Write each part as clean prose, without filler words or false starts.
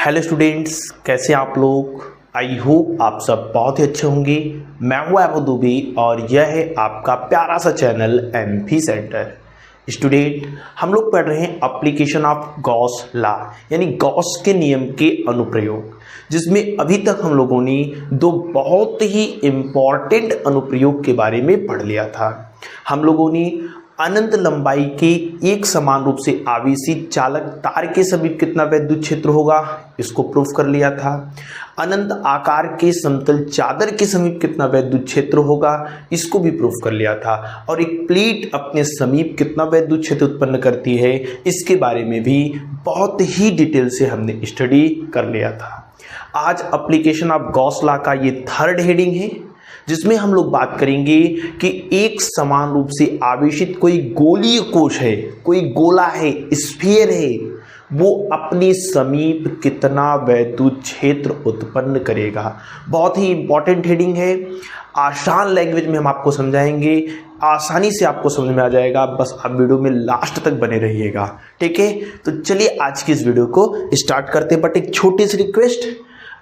Hello students, कैसे आप लोग। आई होप आप सब बहुत ही अच्छे होंगे। मैं हूं वैभव दुबे और यह है आपका प्यारा सा चैनल एमपी सेंटर। स्टूडेंट, हम लोग पढ़ रहे हैं एप्लीकेशन ऑफ गॉस लॉ, यानी गॉस के नियम के अनुप्रयोग, जिसमें अभी तक हम लोगों ने दो बहुत ही इम्पॉर्टेंट अनुप्रयोग के बारे में पढ़ लिया था। हम लोगों ने अनंत लंबाई के एक समान रूप से आवेशित चालक तार के समीप कितना वैद्युत क्षेत्र होगा, इसको प्रूफ कर लिया था। अनंत आकार के समतल चादर के समीप कितना वैद्युत क्षेत्र होगा, इसको भी प्रूफ कर लिया था। और एक प्लेट अपने समीप कितना वैद्युत क्षेत्र उत्पन्न करती है, इसके बारे में भी बहुत ही डिटेल से हमने स्टडी कर लिया था। आज एप्लीकेशन ऑफ गॉस लॉ का ये थर्ड हेडिंग है, जिसमें हम लोग बात करेंगे कि एक समान रूप से आवेशित कोई गोलीय कोश है, कोई गोला है, स्फीयर है, वो अपने समीप कितना वैद्युत क्षेत्र उत्पन्न करेगा। बहुत ही इंपॉर्टेंट हेडिंग है। आसान लैंग्वेज में हम आपको समझाएंगे, आसानी से आपको समझ में आ जाएगा। बस आप वीडियो में लास्ट तक बने रहिएगा, ठीक है। तो चलिए आज की इस वीडियो को स्टार्ट करते हैं। बट एक छोटी सी रिक्वेस्ट,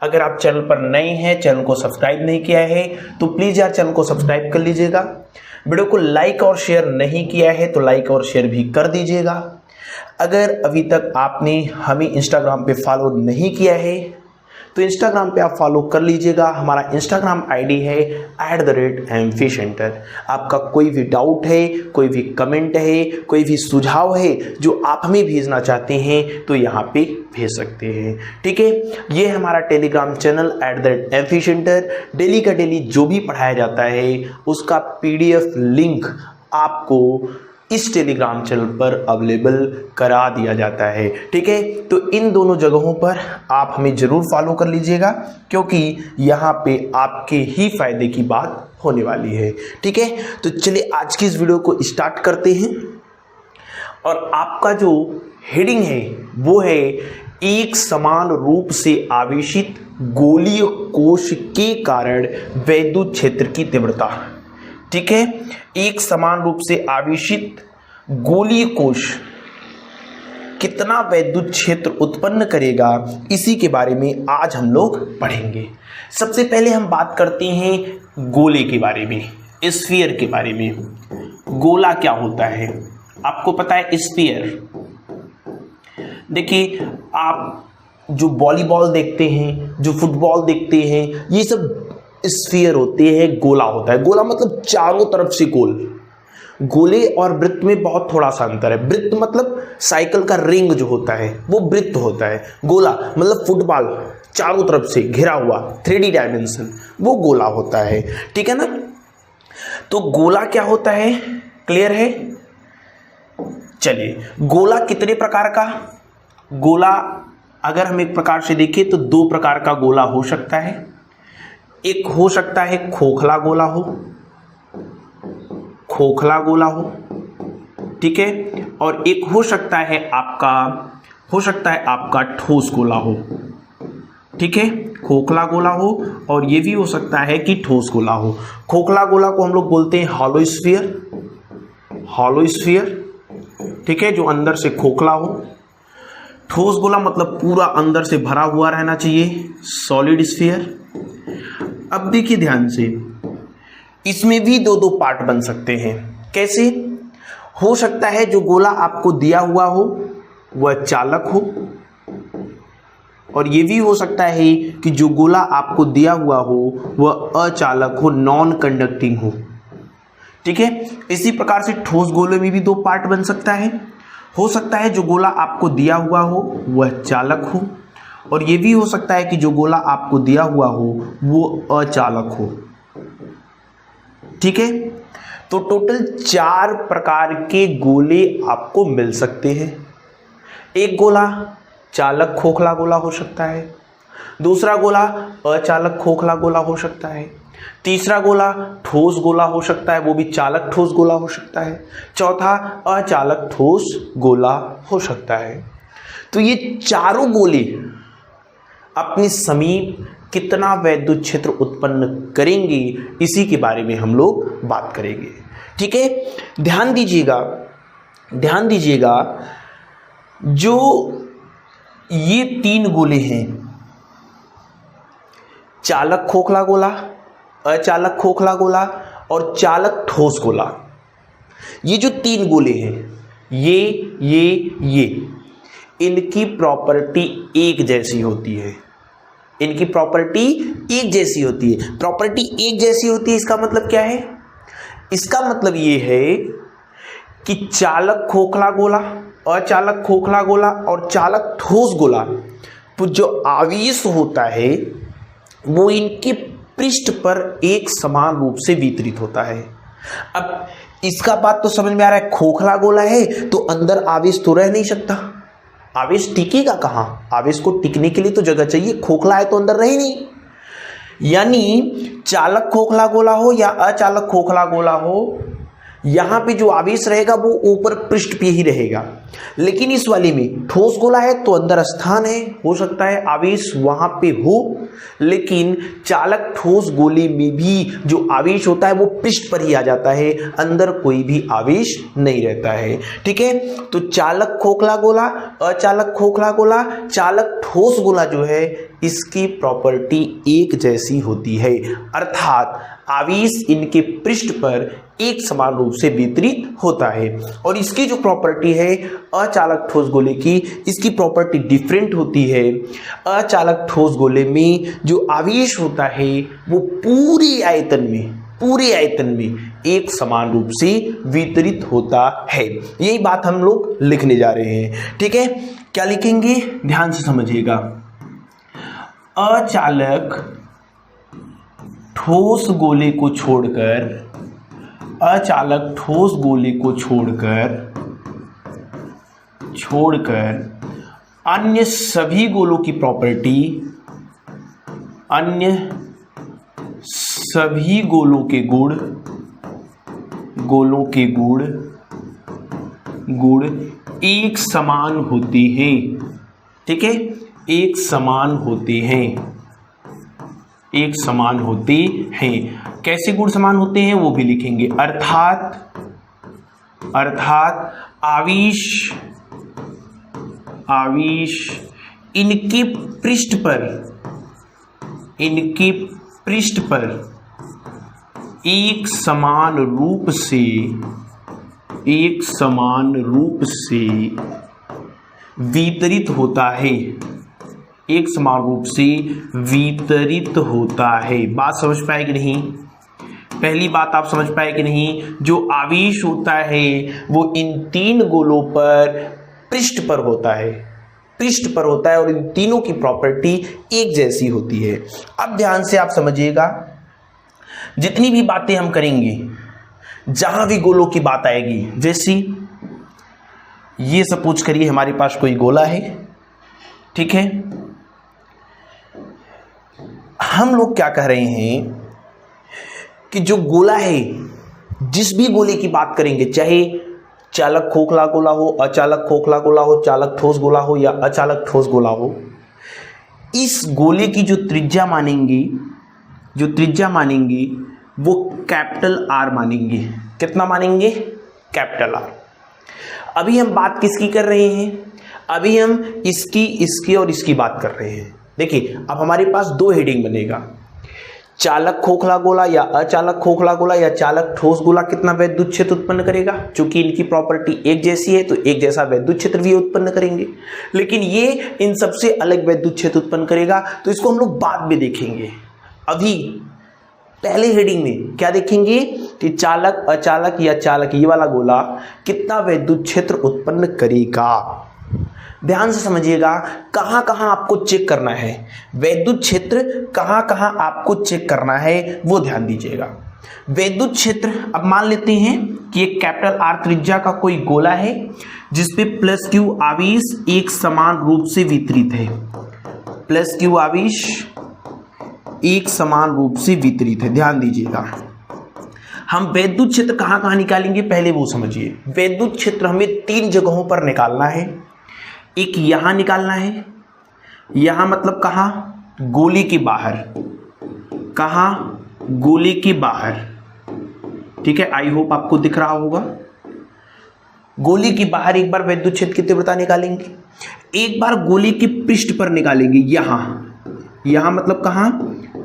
अगर आप चैनल पर नए हैं, चैनल को सब्सक्राइब नहीं किया है, तो प्लीज़ यार चैनल को सब्सक्राइब कर लीजिएगा। वीडियो को लाइक और शेयर नहीं किया है तो लाइक और शेयर भी कर दीजिएगा। अगर अभी तक आपने हमें इंस्टाग्राम पे फॉलो नहीं किया है तो इंस्टाग्राम पे आप फॉलो कर लीजिएगा। हमारा इंस्टाग्राम आईडी है @mfcenter। आपका कोई भी डाउट है, कोई भी कमेंट है, कोई भी सुझाव है जो आप हमें भेजना चाहते हैं तो यहाँ पे भेज सकते हैं, ठीक है। ये हमारा टेलीग्राम चैनल @mfcenter। डेली का डेली जो भी पढ़ाया जाता है उसका PDF लिंक आपको इस टेलीग्राम चैनल पर अवेलेबल करा दिया जाता है, ठीक है। तो इन दोनों जगहों पर आप हमें जरूर फॉलो कर लीजिएगा, क्योंकि यहाँ पे आपके ही फायदे की बात होने वाली है, ठीक है। तो चलिए आज की इस वीडियो को स्टार्ट करते हैं। और आपका जो हेडिंग है वो है एक समान रूप से आवेशित गोलीय कोश के कारण वैद्युत क्षेत्र की तीव्रता, ठीक है। एक समान रूप से आवेशित गोलीय कोश कितना वैद्युत क्षेत्र उत्पन्न करेगा, इसी के बारे में आज हम लोग पढ़ेंगे। सबसे पहले हम बात करते हैं गोले के बारे में, स्फीयर के बारे में। गोला क्या होता है आपको पता है? स्फीयर, देखिए आप जो वॉलीबॉल देखते हैं, जो फुटबॉल देखते हैं, ये सब स्फीयर होते हैं, गोला होता है। गोला मतलब चारों तरफ से गोल। गोले और वृत्त में बहुत थोड़ा सा अंतर है। वृत्त मतलब साइकिल का रिंग जो होता है वो वृत्त होता है। गोला मतलब फुटबॉल चारों तरफ से घिरा हुआ 3D डायमेंशन, वो गोला होता है, ठीक है ना। तो गोला क्या होता है, क्लियर है? चलिए, गोला कितने प्रकार का? गोला अगर हम एक प्रकार से देखें तो दो प्रकार का गोला हो सकता है। एक हो सकता है खोखला गोला हो, खोखला गोला हो, ठीक है। और एक हो सकता है आपका ठोस गोला हो, ठीक है। खोखला गोला हो और ये भी हो सकता है कि ठोस गोला हो। खोखला गोला को हम लोग बोलते हैं हॉलो स्फीयर, हॉलो स्फीयर, ठीक है, जो अंदर से खोखला हो। ठोस गोला मतलब पूरा अंदर से भरा हुआ रहना चाहिए, सॉलिड स्फीयर। अब देखिए ध्यान से, इसमें भी दो दो पार्ट बन सकते हैं। कैसे? हो सकता है जो गोला आपको दिया हुआ हो वह चालक हो, और ये भी हो सकता है कि जो गोला आपको दिया हुआ हो वह अचालक हो, नॉन कंडक्टिंग हो, ठीक है। इसी प्रकार से ठोस गोले में भी दो पार्ट बन सकता है। हो सकता है जो गोला आपको दिया हुआ हो वह चालक हो, और ये भी हो सकता है कि जो गोला आपको दिया हुआ हो वो अचालक हो, ठीक है। तो टोटल 4 प्रकार के गोले आपको मिल सकते हैं। एक गोला चालक खोखला गोला हो सकता है, दूसरा गोला अचालक खोखला गोला हो सकता है, तीसरा गोला ठोस गोला हो सकता है, वो भी चालक ठोस गोला हो सकता है, चौथा अचालक ठोस गोला हो सकता है। तो ये चारों गोले अपने समीप कितना वैद्युत क्षेत्र उत्पन्न करेंगे, इसी के बारे में हम लोग बात करेंगे, ठीक है। ध्यान दीजिएगा, जो ये 3 गोले हैं, चालक खोखला गोला, अचालक खोखला गोला और चालक ठोस गोला। ये जो 3 गोले हैं, ये इनकी प्रॉपर्टी एक जैसी होती है। इनकी प्रॉपर्टी एक जैसी होती है। प्रॉपर्टी एक जैसी होती है, इसका मतलब क्या है? इसका मतलब ये है कि चालक खोखला गोला, अचालक खोखला गोला और चालक ठोस गोला तो जो आवेश होता है वो इनके पृष्ठ पर एक समान रूप से वितरित होता है। अब इसका बात तो समझ में आ रहा है, खोखला गोला है तो अंदर आवेश तो रह नहीं सकता, आवेश टिकेगा कहां? आवेश को टिकने के लिए तो जगह चाहिए, खोखला है तो अंदर रहे नहीं। यानी चालक खोखला गोला हो या अचालक खोखला गोला हो, यहां पे जो आवेश रहेगा वो ऊपर पृष्ठ पे ही रहेगा। लेकिन इस वाले में ठोस गोला है तो अंदर स्थान है, हो सकता है आवेश वहां पे हो, लेकिन चालक ठोस गोले में भी जो आवेश होता है वो पृष्ठ पर ही आ जाता है, अंदर कोई भी आवेश नहीं रहता है। ठीक है, तो चालक खोखला गोला, अचालक खोखला गोला, चालक ठोस गोला जो है इसकी प्रॉपर्टी एक जैसी होती है, अर्थात आवेश इनके पृष्ठ पर एक समान रूप से वितरित होता है। और इसकी जो प्रॉपर्टी है अचालक ठोस गोले की, इसकी प्रॉपर्टी डिफरेंट होती है। अचालक ठोस गोले में जो आवेश होता है वो पूरे आयतन में एक समान रूप से वितरित होता है। यही बात हम लोग लिखने जा रहे हैं। ठीक है, क्या लिखेंगे? ध्यान से समझिएगा। अचालक ठोस गोले को छोड़कर, अचालक ठोस गोले को छोड़कर अन्य सभी गोलों की प्रॉपर्टी, अन्य सभी गोलों के गुण एक समान होते हैं। ठीक है, एक समान होते हैं। कैसे गुण समान होते हैं वो भी लिखेंगे। अर्थात आवेश इनके पृष्ठ पर एक समान रूप से वितरित होता है। एक समान रूप से वितरित होता है। बात समझ पाए कि नहीं? पहली बात आप समझ पाए कि नहीं? जो आवेश होता है वो इन 3 गोलों पर पृष्ठ पर होता है और इन तीनों की प्रॉपर्टी एक जैसी होती है। अब ध्यान से आप समझिएगा, जितनी भी बातें हम करेंगे, जहां भी गोलों की बात आएगी, जैसी ये सपोज करिए हमारे पास कोई गोला है, ठीक है, हम लोग क्या कह रहे हैं कि जो गोला है, जिस भी गोले की बात करेंगे, चाहे चालक खोखला गोला हो, अचालक खोखला गोला हो, चालक ठोस गोला हो या अचालक ठोस गोला हो, इस गोले की जो त्रिज्या मानेंगे वो कैपिटल आर मानेंगे। कितना मानेंगे? Capital R. अभी हम बात किसकी कर रहे हैं? अभी हम इसकी और इसकी बात कर रहे हैं। देखिए, अब हमारे पास 2 हेडिंग बनेगा, चालक खोखला गोला या अचालक खोखला गोला या चालक ठोस गोला कितना वैद्युत क्षेत्र उत्पन्न करेगा। चूंकि इनकी प्रॉपर्टी एक जैसी है तो एक जैसा वैद्युत क्षेत्र भी उत्पन्न करेंगे, लेकिन ये इन सबसे अलग वैद्युत क्षेत्र उत्पन्न करेगा, तो इसको हम लोग बाद में देखेंगे। अभी पहले हेडिंग में क्या देखेंगे कि चालक, अचालक या चालक, ये वाला गोला कितना वैद्युत क्षेत्र उत्पन्न करेगा। ध्यान से समझिएगा, कहां कहां आपको चेक करना है, वैद्युत क्षेत्र कहां कहां आपको चेक करना है वो ध्यान दीजिएगा। वैद्युत क्षेत्र, अब मान लेते हैं कि एक कैपिटल आर त्रिज्या का कोई गोला है जिसपे प्लस क्यू आवेश एक समान रूप से वितरित है। प्लस क्यू आवेश एक समान रूप से वितरित है। ध्यान दीजिएगा, हम वैद्युत क्षेत्र कहां कहां निकालेंगे पहले वो समझिए। वैद्युत क्षेत्र हमें 3 जगहों पर निकालना है। एक यहां निकालना है, यहां मतलब कहां? गोले के बाहर। कहां? गोले के बाहर। ठीक है, आई होप आपको दिख रहा होगा। गोले के बाहर एक बार वैद्युत क्षेत्र की तीव्रता निकालेंगे। एक बार गोले के पृष्ठ पर निकालेंगे, यहां मतलब कहां,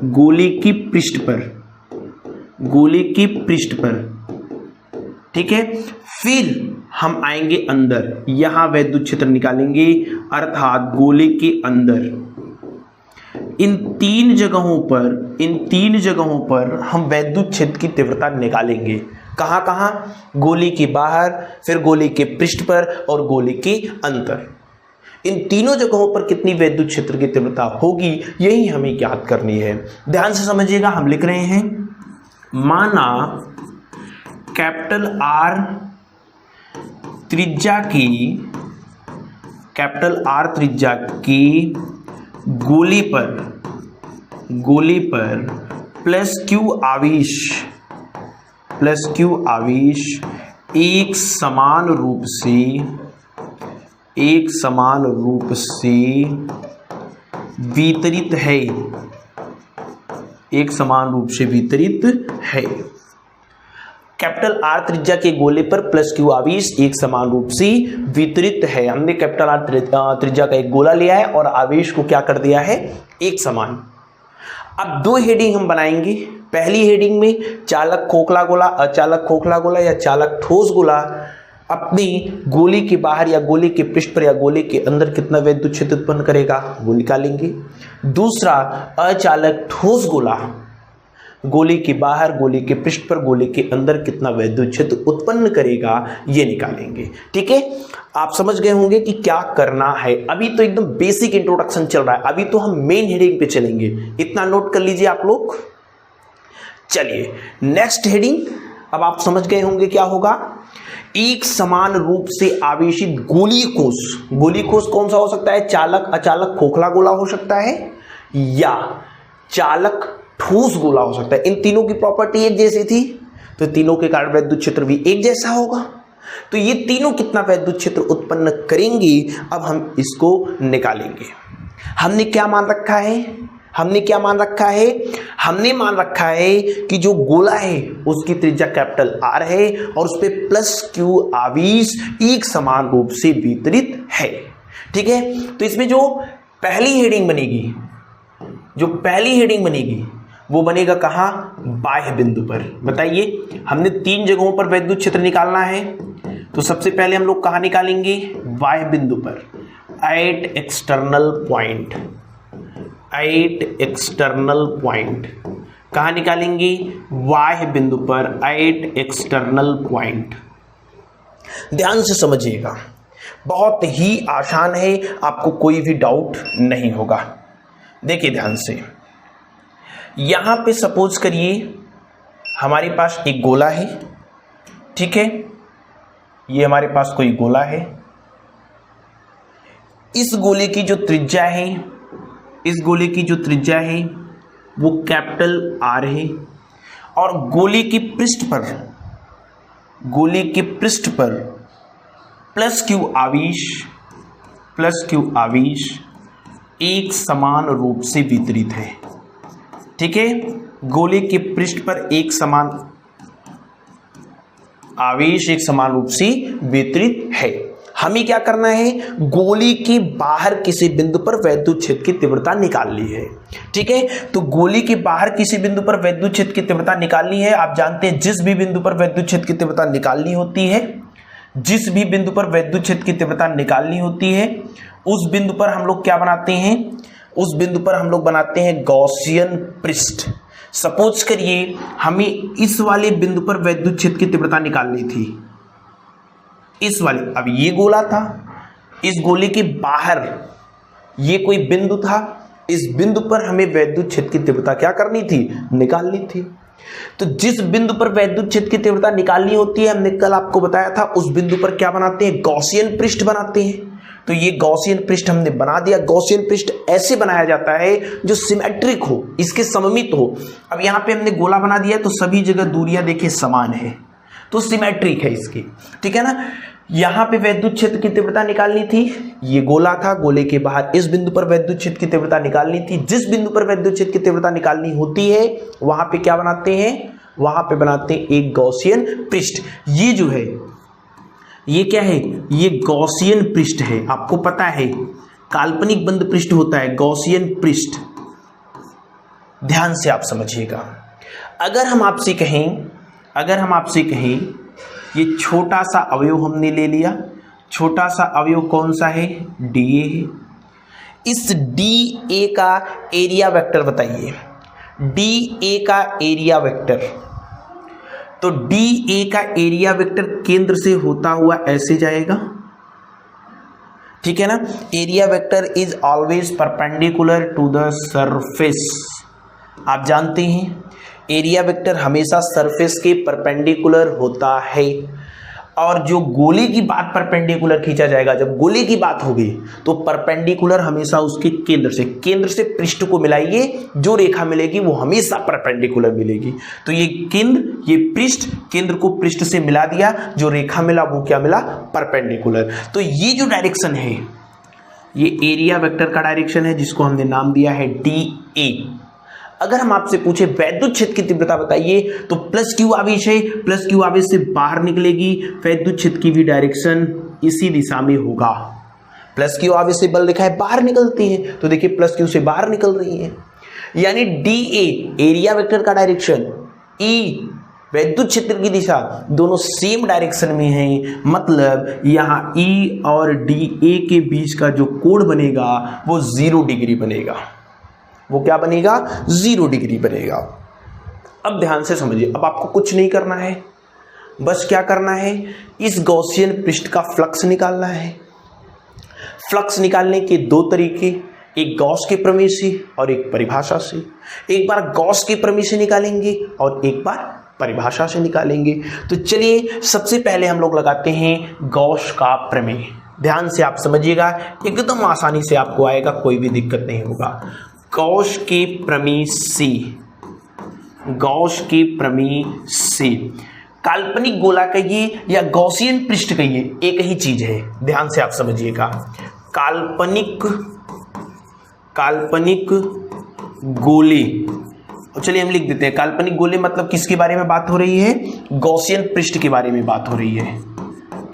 गोले की पृष्ठ पर, गोले की पृष्ठ पर, ठीक है। फिर हम आएंगे अंदर, यहां वैद्युत क्षेत्र निकालेंगे, अर्थात गोले के अंदर। इन तीन जगहों पर हम वैद्युत क्षेत्र की तीव्रता निकालेंगे। कहां कहां, गोले के बाहर, फिर गोले के पृष्ठ पर और गोले के अंदर। इन तीनों जगहों पर कितनी वैद्युत क्षेत्र की तीव्रता होगी, यही हमें ज्ञात करनी है। ध्यान से समझिएगा, हम लिख रहे हैं, माना कैपिटल आर त्रिज्या की गोले पर प्लस क्यू आवेश एक समान रूप से वितरित है। कैपिटल आर त्रिज्या के गोले पर प्लस क्यू आवेश एक समान रूप से वितरित है। हमने कैपिटल आर त्रिज्या का एक गोला लिया है और आवेश को क्या कर दिया है, एक समान। अब दो हेडिंग हम बनाएंगे। पहली हेडिंग में चालक खोखला गोला, अचालक खोखला गोला या चालक ठोस गोला अपनी गोले के बाहर या गोले के पृष्ठ पर या गोले के अंदर कितना वैद्युत क्षेत्र उत्पन्न करेगा, वो निकालेंगे। दूसरा अचालक ठोस गोला गोले के बाहर, गोले के पृष्ठ पर, गोले के अंदर कितना वैद्युत क्षेत्र उत्पन्न करेगा, ये निकालेंगे। ठीक है, आप समझ गए होंगे कि क्या करना है। अभी तो एकदम बेसिक इंट्रोडक्शन चल रहा है, अभी तो हम मेन हेडिंग पे चलेंगे, इतना नोट कर लीजिए आप लोग। चलिए नेक्स्ट हेडिंग, अब आप समझ गए होंगे क्या होगा। एक समान रूप से आवेशित गोलीय कोश कौन सा हो सकता है, चालक, अचालक, खोखला गोला हो सकता है या चालक ठोस गोला हो सकता है। इन तीनों की प्रॉपर्टी एक जैसी थी तो तीनों के कारण वैद्युत क्षेत्र भी एक जैसा होगा। तो ये तीनों कितना वैद्युत क्षेत्र उत्पन्न करेंगे, अब हम इसको निकालेंगे। हमने क्या मान रखा है, हमने मान रखा है कि जो गोला है उसकी त्रिज्या कैपिटल आर है और उस पे प्लस क्यू आवेश एक समान रूप से वितरित है। ठीक है, तो इसमें जो पहली हेडिंग बनेगी वो बनेगा कहां, बाह्य बिंदु पर। बताइए, हमने तीन जगहों पर वैद्युत क्षेत्र निकालना है, तो सबसे पहले हम लोग कहां निकालेंगे, बाह्य बिंदु पर, एट एक्सटर्नल पॉइंट। कहां निकालेंगे, बाह्य बिंदु पर, एट एक्सटर्नल पॉइंट। ध्यान से समझिएगा, बहुत ही आसान है, आपको कोई भी डाउट नहीं होगा। देखिए ध्यान से, यहां पे सपोज करिए हमारे पास एक गोला है। ठीक है, ये हमारे पास कोई गोला है। इस गोले की जो त्रिज्या है वो कैपिटल आर है और गोले के पृष्ठ पर प्लस क्यू आवेश एक समान रूप से वितरित है। ठीक है, गोले के पृष्ठ पर एक समान आवेश एक समान रूप से वितरित है। हमें क्या करना है, गोले के बाहर किसी बिंदु पर वैद्युत क्षेत्र की तीव्रता निकालनी है। ठीक है, तो गोले के बाहर किसी बिंदु पर वैद्युत क्षेत्र की तीव्रता निकालनी है। आप जानते हैं जिस भी बिंदु पर वैद्युत क्षेत्र की तीव्रता निकालनी होती है, उस बिंदु पर हम लोग क्या बनाते हैं, उस बिंदु पर हम लोग बनाते हैं गॉसियन पृष्ठ। सपोज करिए हमें इस वाले बिंदु पर वैद्युत क्षेत्र की तीव्रता निकालनी थी, इस वाले, अब ये गोला था, इस गोले के बाहर ये कोई बिंदु था, इस बिंदु पर हमें वैद्युत क्षेत्र की तीव्रता क्या करनी थी, निकालनी थी। तो जिस बिंदु पर वैद्युत क्षेत्र की तीव्रता निकालनी होती है, हमने कल आपको बताया था, उस बिंदु पर क्या बनाते हैं, गॉसियन पृष्ठ बनाते हैं। तो ये गॉसियन पृष्ठ हमने बना दिया। गॉसियन पृष्ठ ऐसे बनाया जाता है जो सिमेट्रिक हो, इसके सममित हो। अब यहाँ पे हमने गोला बना दिया तो सभी जगह दूरियां देखिए समान है, तो सिमेट्रिक है इसकी। ठीक है ना, यहाँ पे वैद्युत क्षेत्र की तीव्रता निकालनी थी, ये गोला था, गोले के बाहर इस बिंदु पर वैद्युत क्षेत्र की तीव्रता निकालनी थी। जिस बिंदु पर वैद्युत क्षेत्र की तीव्रता निकालनी होती है वहां पे क्या बनाते हैं, वहां पे बनाते हैं एक गॉसियन पृष्ठ। ये जो है ये क्या है, ये गॉसियन पृष्ठ है। आपको पता है काल्पनिक बंद पृष्ठ होता है गॉसियन पृष्ठ। ध्यान से आप समझिएगा। अगर हम आपसे कहें ये छोटा सा अवयव हमने ले लिया, छोटा सा अवयव कौन सा है, DA है। इस DA का एरिया वेक्टर बताइए, DA का एरिया वेक्टर। तो DA का एरिया वेक्टर केंद्र से होता हुआ ऐसे जाएगा, ठीक है ना। Area vector is always perpendicular to the surface. आप जानते हैं एरिया वेक्टर हमेशा सरफेस के परपेंडिकुलर होता है। और जो गोले की बात परपेंडिकुलर खींचा जाएगा, जब गोले की बात होगी तो परपेंडिकुलर हमेशा उसके केंद्र से पृष्ठ को मिलाइए, जो रेखा मिलेगी वो हमेशा परपेंडिकुलर मिलेगी। तो ये केंद्र, ये पृष्ठ, केंद्र को पृष्ठ से मिला दिया, जो रेखा मिला वो क्या मिला, परपेंडिकुलर। तो ये जो डायरेक्शन है ये एरिया वेक्टर का डायरेक्शन है, जिसको हमने नाम दिया है DA। अगर हम आपसे पूछे वैद्युत क्षेत्र की तीव्रता बताइए, तो प्लस क्यू आवेश है, प्लस क्यू आवेश से बाहर निकलेगी, वैद्युत क्षेत्र की भी डायरेक्शन इसी दिशा में होगा। प्लस क्यू आवेश से बल रेखाएं बाहर निकलती हैं, तो देखिए प्लस क्यू से बाहर निकल रही है। यानी DA एरिया वेक्टर का डायरेक्शन, E वैद्युत क्षेत्र की दिशा, दोनों सेम डायरेक्शन में हैं। मतलब यहाँ E और DA के बीच का जो कोण बनेगा वो 0 डिग्री बनेगा। वो क्या बनेगा, 0 डिग्री बनेगा। अब ध्यान से समझिए, अब आपको कुछ नहीं करना है, बस क्या करना है, इस गॉसियन पृष्ठ का फ्लक्स निकालना है। फ्लक्स निकालने के दो तरीके, एक गॉस के प्रमेय से और एक परिभाषा से। एक बार गॉस के प्रमेय से निकालेंगे और एक बार परिभाषा से निकालेंगे। तो चलिए सबसे पहले हम लोग लगाते हैं गॉस का प्रमेय। ध्यान से आप समझिएगा, एकदम आसानी से आपको आएगा, कोई भी दिक्कत नहीं होगा। गॉस के प्रमेय से काल्पनिक गोला कहिए या गॉसियन पृष्ठ कहिए, एक ही चीज है। ध्यान से आप समझिएगा, काल्पनिक गोले। चलिए हम लिख देते हैं काल्पनिक गोले, मतलब किसके बारे में बात हो रही है, गॉसियन पृष्ठ के बारे में बात हो रही है।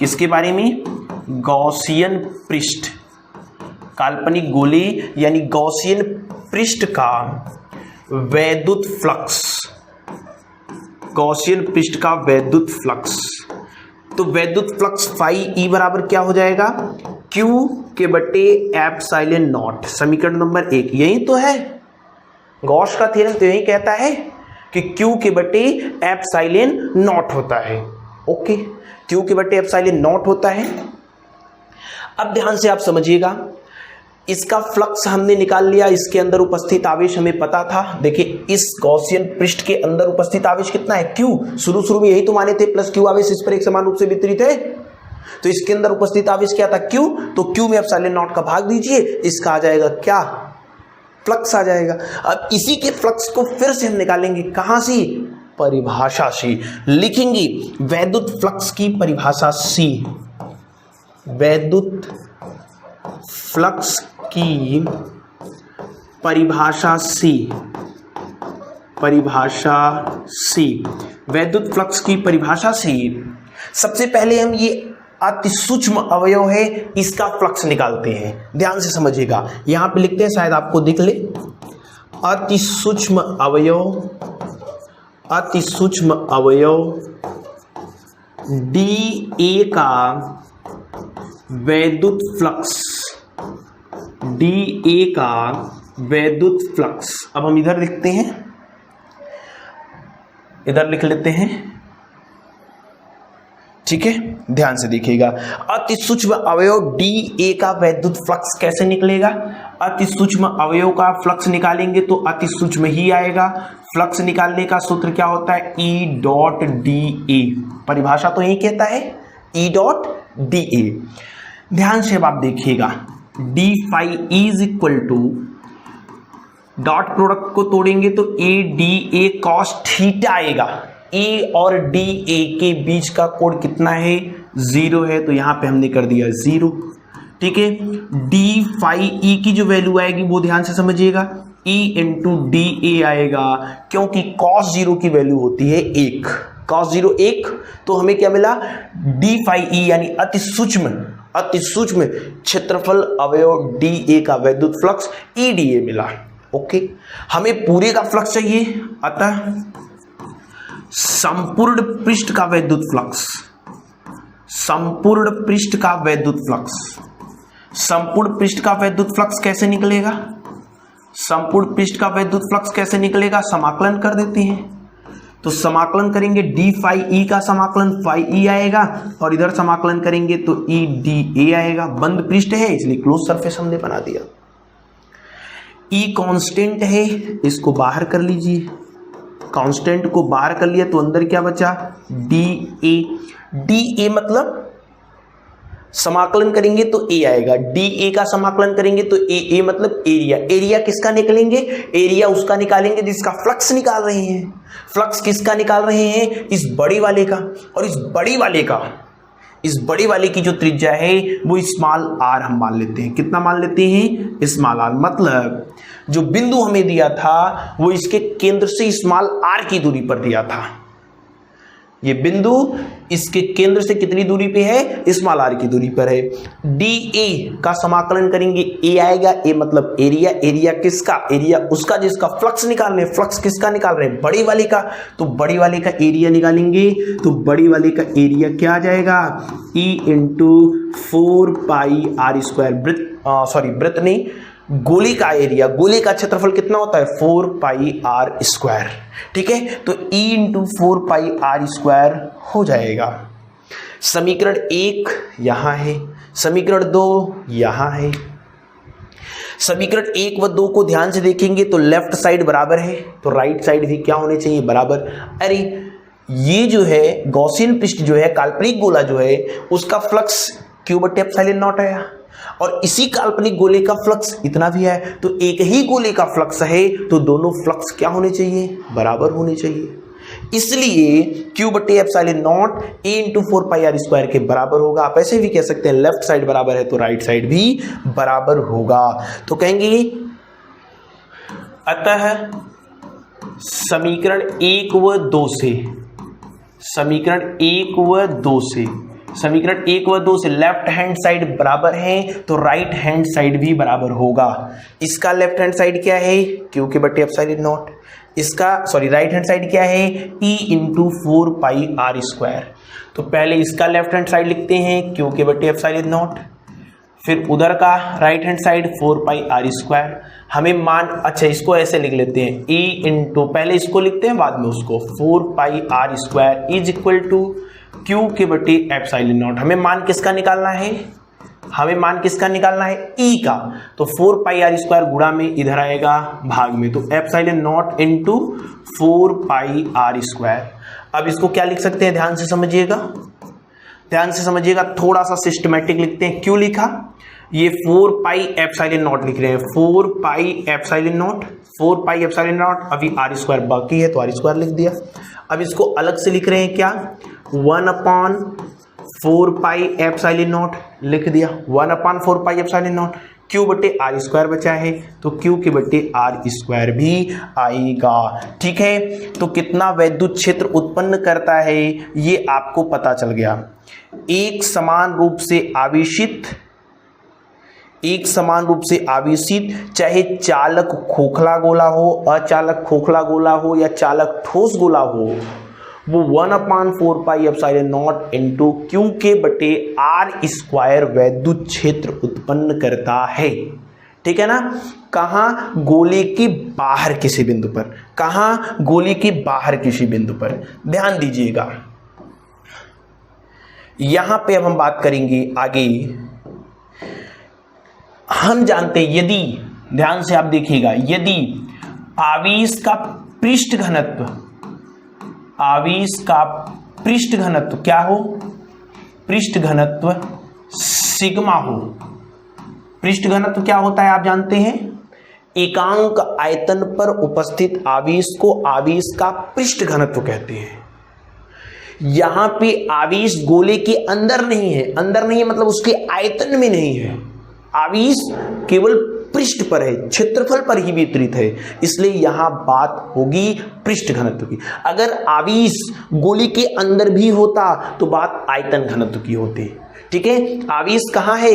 किसके बारे में, गॉसियन पृष्ठ। काल्पनिक गोले यानी गॉसियन पृष्ठ का वैद्युत फ्लक्स, गॉसियन पृष्ठ का वैद्युत फ्लक्स। तो वैद्युत फ्लक्स फाई ई बराबर क्या हो जाएगा, Q के बटे एप्सिलॉन नॉट। समीकरण नंबर 1 यही तो है, गॉस का थ्योरम तो यही कहता है कि Q के बटे एप्सिलॉन नॉट होता है। ओके, Q के बटे एप्सिलॉन नॉट होता है। अब ध्यान से आप समझिएगा, इसका फ्लक्स हमने निकाल लिया, इसके अंदर उपस्थित आवेश हमें पता था। देखिए इस गॉसियन पृष्ठ के अंदर उपस्थित आवेश कितना है, Q। शुरू में यही तो माने थे, प्लस Q आवेश इस पर एक समान रूप से वितरित है। तो इसके अंदर उपस्थित आवेश क्या था, Q। तो Q में एप्सिलॉन नॉट का भाग दीजिए, इसका आ जाएगा क्या, फ्लक्स आ जाएगा। अब इसी के फ्लक्स को फिर से हम निकालेंगे, कहां से, परिभाषा से। लिखेंगे वैद्युत फ्लक्स की परिभाषा C, वैद्युत फ्लक्स की परिभाषा C, वैद्युत फ्लक्स की परिभाषा C। सबसे पहले हम ये अति सूक्ष्म अवयव है, इसका फ्लक्स निकालते हैं। ध्यान से समझिएगा, यहां पे लिखते हैं, शायद आपको दिख ले, अति सूक्ष्म अवयव DA का वैद्युत फ्लक्स, DA का वैद्युत फ्लक्स। अब हम इधर लिखते हैं, इधर लिख लेते हैं, ठीक है। ध्यान से देखिएगा, अति सूक्ष्म अवयव DA का वैद्युत फ्लक्स कैसे निकलेगा, अति सूक्ष्म अवयव का फ्लक्स निकालेंगे तो अति सूक्ष्म ही आएगा। फ्लक्स निकालने का सूत्र क्या होता है, E डॉट DA। परिभाषा तो यही कहता है E डॉट DA। ध्यान से अब आप देखिएगा, d phi is equal to, dot product को तोड़ेंगे तो ADA कॉस थीटा आएगा। A और DA के बीच का कोण कितना है, 0 है, तो यहां पे हमने कर दिया 0, ठीक है। d फाई E की जो वैल्यू आएगी वो ध्यान से समझिएगा, E इंटू DA आएगा, क्योंकि cos 0 की वैल्यू होती है 1। cos 0 1, तो हमें क्या मिला d phi e यानी अति सूक्ष्म क्षेत्रफल अवयव dA का वैद्युत फ्लक्स EDA मिला। ओके, हमें पूरे का फ्लक्स चाहिए, अतः संपूर्ण पृष्ठ का वैद्युत फ्लक्स, संपूर्ण पृष्ठ का वैद्युत फ्लक्स कैसे निकलेगा? संपूर्ण पृष्ठ का वैद्युत फ्लक्स कैसे निकलेगा? समाकलन कर देते हैं। तो समाकलन करेंगे d phi e का समाकलन phi e आएगा और इधर समाकलन करेंगे तो e dA आएगा। बंद पृष्ठ है इसलिए क्लोज सरफेस हमने बना दिया। e कांस्टेंट है, इसको बाहर कर लीजिए, कांस्टेंट को बाहर कर लिया तो अंदर क्या बचा dA मतलब समाकलन करेंगे तो a आएगा, dA का समाकलन करेंगे तो a मतलब एरिया किसका निकलेंगे? एरिया उसका निकालेंगे जिसका फ्लक्स निकाल रहे हैं। फ्लक्स किसका निकाल रहे हैं? इस बड़ी वाले का। और इस बड़ी वाले की जो त्रिज्या है वो स्मॉल r हम मान लेते हैं। कितना मान लेते हैं? Small r। मतलब जो बिंदु हमें दिया था वो इसके केंद्र से स्मॉल r की दूरी पर दिया था। ये बिंदु इसके केंद्र से कितनी दूरी पे है? स्मॉल r की दूरी पर है। dA का समाकलन करेंगे, a आएगा, a मतलब एरिया किसका? एरिया उसका जिसका फ्लक्स निकाल रहे हैं। फ्लक्स किसका निकाल रहे हैं? बड़ी वाले का। तो बड़ी वाले का एरिया निकालेंगे तो बड़ी वाले का एरिया क्या आ जाएगा? E into 4 pi r square. वृत्त नहीं, गोली का एरिया, गोली का क्षेत्रफल कितना होता है? 4 पाई r स्क्वायर। ठीक है, तो E into 4 pi r square हो जाएगा। समीकरण 1 यहां है, समीकरण 2 यहां है। समीकरण 1 व 2 को ध्यान से देखेंगे तो लेफ्ट साइड बराबर है तो राइट साइड भी क्या होने चाहिए? बराबर। अरे ये जो है गॉसियन पृष्ठ जो है, काल्पनिक गोला जो है, उसका फ्लक्स Q/ε0 आया और इसी काल्पनिक गोले का फ्लक्स इतना भी है। तो एक ही गोले का फ्लक्स है तो दोनों फ्लक्स क्या होने चाहिए? बराबर होने चाहिए। इसलिए Q/ε0 A into 4 pi r square के बराबर होगा। आप ऐसे भी कह सकते हैं लेफ्ट साइड बराबर है तो राइट साइड भी बराबर होगा। तो कहेंगे अतः समीकरण 1 व 2 से लेफ्ट हैंड साइड बराबर है तो राइट हैंड साइड भी बराबर होगा। इसका लेफ्ट हैंड साइड क्या है? Q/ε0। इसका राइट हैंड साइड क्या है? E into 4 pi r square. तो पहले इसका लेफ्ट हैंड साइड लिखते हैं Q/ε0, फिर उधर का right hand side 4 pi r square. हमें मान, अच्छा इसको ऐसे लिख लेते हैं, E इंटू, पहले इसको लिखते हैं बाद में उसको, 4 pi r square is equal to Q/ε0। हमें मान किसका निकालना है? E का। तो 4 पाई r स्क्वायर गुणा में इधर आएगा भाग में, तो ε0 इंटू 4 पाई r स्क्वायर। अब इसको क्या लिख सकते हैं? ध्यान से समझिएगा, थोड़ा सा सिस्टमेटिक लिखते हैं। क्यों लिखा? ये 4 पाई ε0 लिख रहे हैं, 4 पाई ε0। अभी r स्क्वायर बाकी है तो r स्क्वायर लिख दिया। अब इसको अलग से लिख रहे हैं क्या? 1/4 पाई ε0 लिख दिया, 1/4 पाई ε0। Q/r स्क्वायर बचा है तो Q/r स्क्वायर भी आएगा। ठीक है, तो कितना वैद्युत क्षेत्र उत्पन्न करता है ये आपको पता चल गया। एक समान रूप से आवेशित चाहे चालक खोखला गोला हो, अचालक खोखला गोला हो या चालक ठोस गोला हो, वो 1/4 पाई ε0 इंटू Q/r स्क्वायर वैद्युत क्षेत्र उत्पन्न करता है। ठीक है ना? कहाँ? गोले के बाहर किसी बिंदु पर। कहाँ? गोले के बाहर किसी बिंदु पर। ध्यान दीजिएगा, यहां पे अब हम बात करेंगे आगे। हम जानते हैं, यदि, ध्यान से आप देखिएगा, यदि आवेश का पृष्ठ घनत्व क्या हो? पृष्ठ घनत्व सिग्मा हो। पृष्ठ घनत्व क्या होता है आप जानते हैं? एकांक आयतन पर उपस्थित आवेश को आवेश का पृष्ठ घनत्व कहते हैं। यहां पे आवेश गोले के अंदर नहीं है, मतलब उसके आयतन में नहीं है। आवेश केवल पृष्ठ पर है, क्षेत्रफल पर ही वितरित है, इसलिए यहां बात होगी पृष्ठ घनत्व की। अगर आवेश गोली के अंदर भी होता तो बात आयतन घनत्व की होती। ठीक है, आवेश कहां है?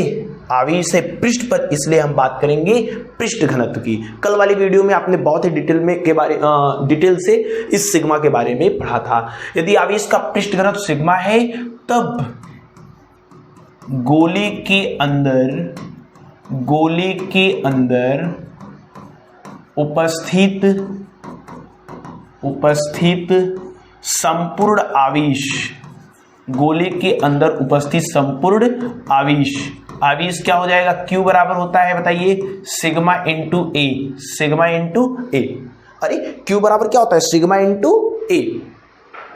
आवेश है पृष्ठ पर, इसलिए हम बात करेंगे पृष्ठ घनत्व की। कल वाली वीडियो में आपने बहुत ही डिटेल से इस सिग्मा के बारे में पढ़ा था। यदि आवेश का पृष्ठ घनत्व सिग्मा है तब गोली के अंदर उपस्थित संपूर्ण आवेश, गोले के अंदर उपस्थित संपूर्ण आवेश क्या हो जाएगा? Q बराबर होता है, बताइए, सिग्मा इंटू ए। अरे Q बराबर क्या होता है? सिग्मा इंटू ए।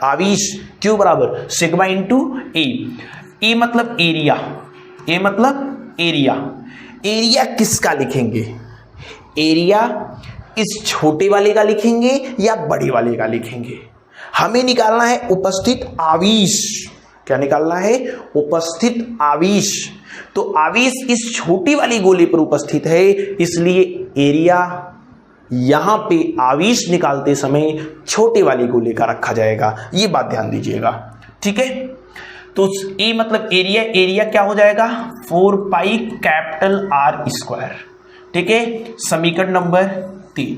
आवेश Q बराबर सिग्मा इंटू ए। ए मतलब एरिया। एरिया किसका लिखेंगे? एरिया इस छोटे वाले का लिखेंगे या बड़े वाले का लिखेंगे? हमें निकालना है उपस्थित आवेश। क्या निकालना है? उपस्थित आवेश। तो आवेश इस छोटी वाली गोले पर उपस्थित है, इसलिए एरिया यहां पे आवेश निकालते समय छोटे वाली गोले का रखा जाएगा। ये बात ध्यान दीजिएगा। ठीक है, तो ए मतलब एरिया क्या हो जाएगा? 4 पाई कैपिटल R स्क्वायर। ठीक है, समीकरण नंबर 3,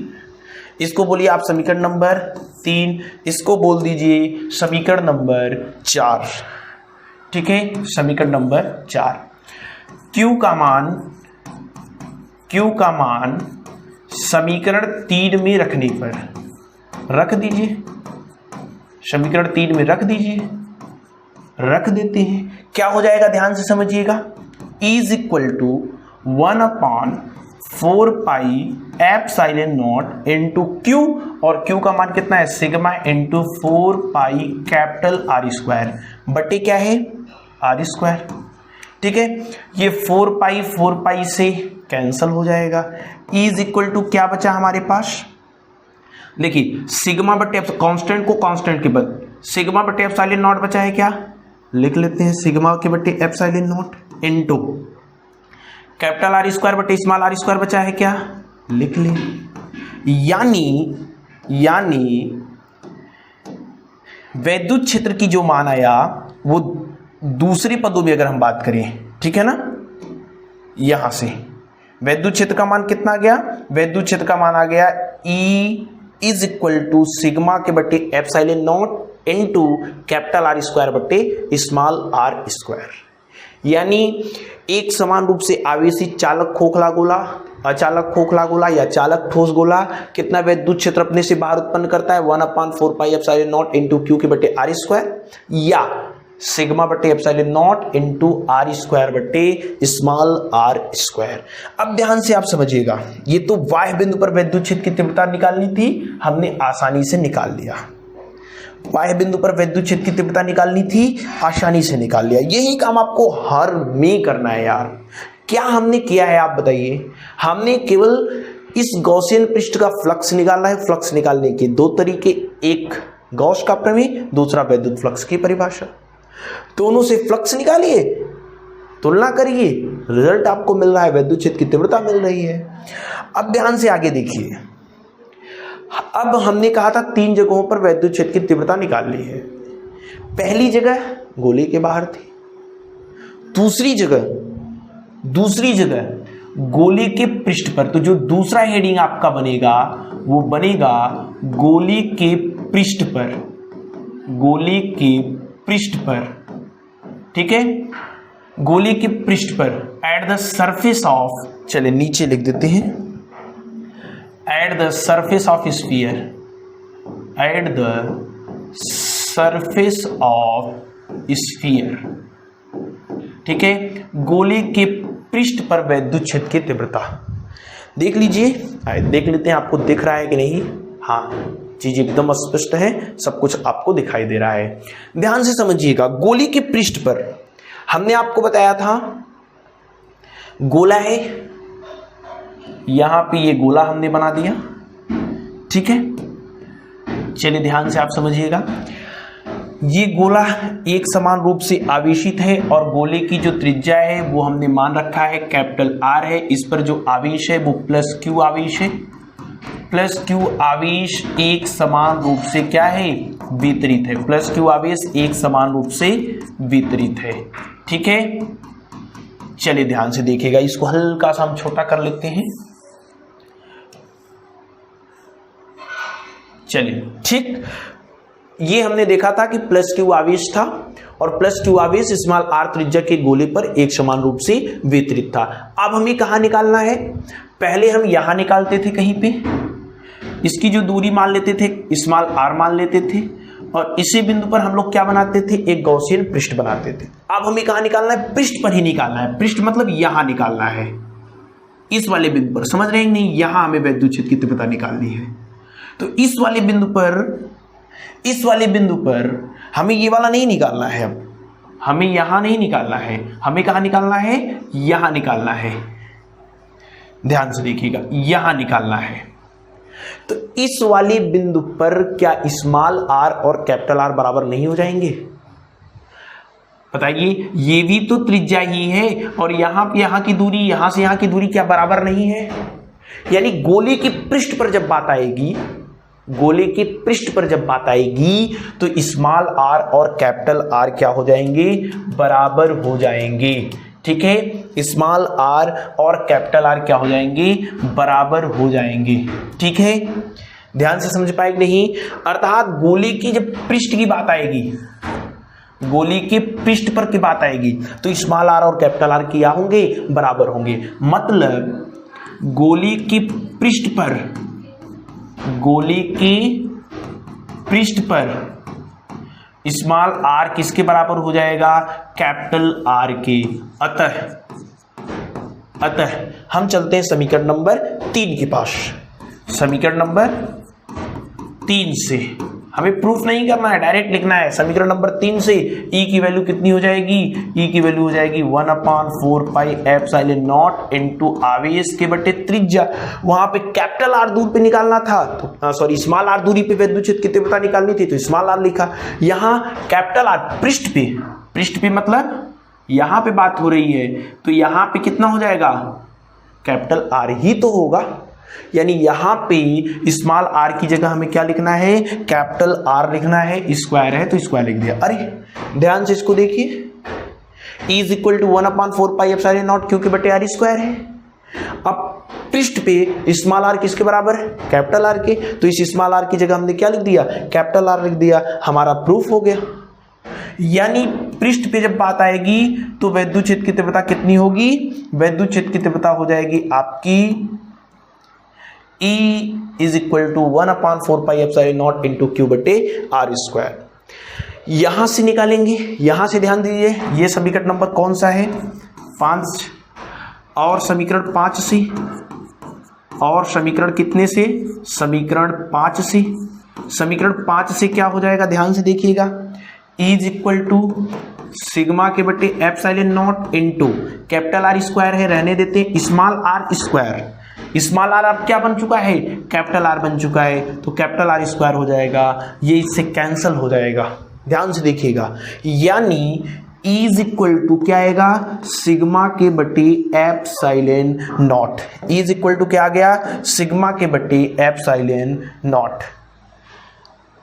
इसको बोलिए आप समीकरण नंबर 3, इसको बोल दीजिए समीकरण नंबर 4। ठीक है, समीकरण नंबर 4। Q का मान समीकरण 3 में रखने पर रख दीजिए, समीकरण 3 में रख दीजिए, रख देते हैं। क्या हो जाएगा? ध्यान से समझिएगा। Is equal to 1/4 pi epsilon naught into Q, और Q का मान कितना है? Sigma into 4 pi capital R square बटे क्या है? R square. ठीक है, ये 4 पाई से कैंसल हो जाएगा। इज इक्वल टू क्या बचा हमारे पास? देखिए, सिग्मा बटे कांस्टेंट को कांस्टेंट के बदले सिग्मा बटे एप्सिलॉन नॉट बचा है, क्या लिख लेते हैं? सिग्मा के बटे epsilon naught into capital R square बटे स्मॉल r स्क्वायर बचा है, क्या लिख ले? यानी वैद्युत क्षेत्र की जो मान आया वो दूसरे पदों में अगर हम बात करें, ठीक है ना, यहां से वैद्युत क्षेत्र का मान कितना आ गया? वैद्युत क्षेत्र का मान आ गया E is equal to sigma के बटे epsilon naught into capital R square बटे स्मॉल r स्क्वायर। यानी एक समान रूप से आवेशी चालक खोखला गोला, अचालक खोखला गोला या चालक ठोस गोला कितना वैद्युत क्षेत्र अपने से बाहर उत्पन्न करता है? 1/4 pi epsilon naught into Q के बटे R स्क्वायर या सिग्मा बटे epsilon naught into R square बटे स्मॉल r स्क्वायर। अब ध्यान से आप समझिएगा, ये तो बाह्य बिंदु पर वैद्युत क्षेत्र की तीव्रता निकालनी थी, हमने आसानी से निकाल लिया। बाह्य बिंदु पर वैद्युत क्षेत्र की तीव्रता निकालनी थी, आसानी से निकाल लिया। यही काम आपको हर में करना है यार। क्या हमने किया है आप बताइए? हमने केवल इस गॉसियन पृष्ठ का फ्लक्स निकालना है। फ्लक्स निकालने के दो तरीके, एक गॉस का प्रमेय, दूसरा वैद्युत फ्लक्स की परिभाषा। दोनों से फ्लक्स निकालिए, तुलना करिए, रिजल्ट आपको मिल रहा है, वैद्युत क्षेत्र की तीव्रता मिल रही है। अब ध्यान से आगे देखिए। अब हमने कहा था 3 जगहों पर वैद्युत क्षेत्र की तीव्रता निकाल ली है। पहली जगह गोले के बाहर थी, दूसरी जगह गोले के पृष्ठ पर। तो जो दूसरा हेडिंग आपका बनेगा वो बनेगा गोले के पृष्ठ पर, गोले के पृष्ठ पर। ठीक है, गोले के पृष्ठ पर एट द सरफेस ऑफ, चले नीचे लिख देते हैं, at the surface of sphere, at the surface of sphere. ठीक है, गोले के पृष्ठ पर वैद्युत क्षेत्र की तीव्रता देख लीजिए, देख लेते हैं आपको दिख रहा है कि नहीं। हाँ, चीज एकदम स्पष्ट है, सब कुछ आपको दिखाई दे रहा है। ध्यान से समझिएगा, गोले के पृष्ठ पर हमने आपको बताया था गोला है, यहां पे ये गोला हमने बना दिया। ठीक है, चलिए ध्यान से आप समझिएगा। ये गोला एक समान रूप से आवेशित है और गोले की जो त्रिज्या है वो हमने मान रखा है कैपिटल आर है। इस पर जो आवेश है वो प्लस क्यू आवेश है। प्लस क्यू आवेश एक समान रूप से क्या है, वितरित है। प्लस क्यू आवेश एक समान रूप से वितरित है। ठीक है, चलिए ध्यान से देखिएगा, इसको हल्का सा हम छोटा कर लेते हैं। चलिए ठीक, ये हमने देखा था कि प्लस क्यू आवेश था और प्लस क्यू आवेश स्मॉल आर त्रिज्या के गोले पर एक समान रूप से वितरित था। अब हमें कहाँ निकालना है, पहले हम यहां निकालते थे कहीं पे, इसकी जो दूरी मान लेते थे स्मॉल आर मान लेते थे और इसी बिंदु पर हम लोग क्या बनाते थे, एक गॉसियन पृष्ठ बनाते थे। अब हमें कहाँ निकालना है, पृष्ठ पर ही निकालना है। पृष्ठ मतलब यहां निकालना है, इस वाले बिंदु पर, समझ रहे हैं नहीं, यहां हमें वैद्युत क्षेत्र की तीव्रता निकालनी है। तो इस वाले बिंदु पर हमें ये वाला नहीं निकालना है, अब हमें यहां नहीं निकालना है, हमें कहां निकालना है, यहां निकालना है। ध्यान से देखिएगा, यहां निकालना है। तो इस वाले बिंदु पर क्या स्मॉल आर और कैपिटल आर बराबर नहीं हो जाएंगे, बताइए। ये भी तो त्रिज्या ही है और यहां की दूरी, यहां से यहां की दूरी क्या बराबर नहीं है। यानी गोले की पृष्ठ पर जब बात आएगी, गोले के पृष्ठ पर जब बात आएगी तो स्मॉल आर और कैपिटल आर क्या हो जाएंगे, बराबर हो जाएंगे। ठीक है, स्मॉल आर और कैपिटल आर क्या हो जाएंगे, बराबर हो जाएंगे। ठीक है, ध्यान से समझ पाए कि नहीं। अर्थात गोले की जब पृष्ठ की बात आएगी, गोले के पृष्ठ पर की बात आएगी तो स्मॉल आर और कैपिटल आर क्या होंगे, बराबर होंगे। मतलब गोले के पृष्ठ पर, गोले के पृष्ठ पर स्मॉल आर किसके बराबर हो जाएगा, कैपिटल आर के। अतः हम चलते हैं समीकरण नंबर 3 के पास। समीकरण नंबर 3 से हमें प्रूफ नहीं करना है, डायरेक्ट लिखना है। समीकरण नंबर 3 से E की वैल्यू कितनी हो जाएगी, E की वैल्यू हो जाएगी 1/4 पाई एप्सिलॉन नॉट इनटू आवेश के बटे त्रिज्या। वहां पे कैपिटल आर दूर पे निकालना था, तो सॉरी स्मॉल आर दूरी पे वैद्युत क्षेत्र की तीव्रता निकालनी थी, तो स्मॉल आर लिखा। यहाँ कैपिटल आर पृष्ठ पे मतलब यहां पे बात हो रही है, तो यहां पे कितना हो जाएगा, कैपिटल आर ही तो होगा। यानी यहां पे स्मॉल आर की जगह हमें क्या लिखना है, कैपिटल आर लिखना है। स्क्वायर है तो स्क्वायर लिख दिया। अरे ध्यान से इसको देखिए, E is equal to 1/4 pi epsilon naught Q के बटे आर स्क्वायर है। अब पृष्ठ पे स्मॉल आर किसके बराबर है, कैपिटल आर के, तो इस स्मॉल आर की जगह हमने क्या लिख दिया, कैपिटल आर लिख दिया। हमारा प्रूफ हो गया। यानी पृष्ठ पे जब बात आएगी तो वैद्युत क्षेत्र की तीव्रता कितनी होगी, वैद्युत क्षेत्र की तीव्रता हो जाएगी आपकी E is equal to 1/4 pi epsilon naught into Q बटे आर स्क्वायर। यहां से निकालेंगे, यहां से ध्यान दीजिए, ये समीकरण नंबर कौन सा है, 5, और समीकरण 5 से, और समीकरण कितने से, समीकरण 5 से। समीकरण 5 से क्या हो जाएगा, ध्यान से देखिएगा, E is equal to sigma के बटे epsilon naught into capital R square है, रहने देते हैं, small R square. Small R अब क्या बन चुका है, कैपिटल आर बन चुका है, तो कैपिटल आर स्क्वायर हो जाएगा, ये इससे कैंसिल हो जाएगा। ध्यान से देखिएगा, यानी E इज इक्वल टू क्या आएगा, सिग्मा के बटे epsilon naught. E is equal to क्या आ गया, सिग्मा के बटे एप्सिलॉन नॉट।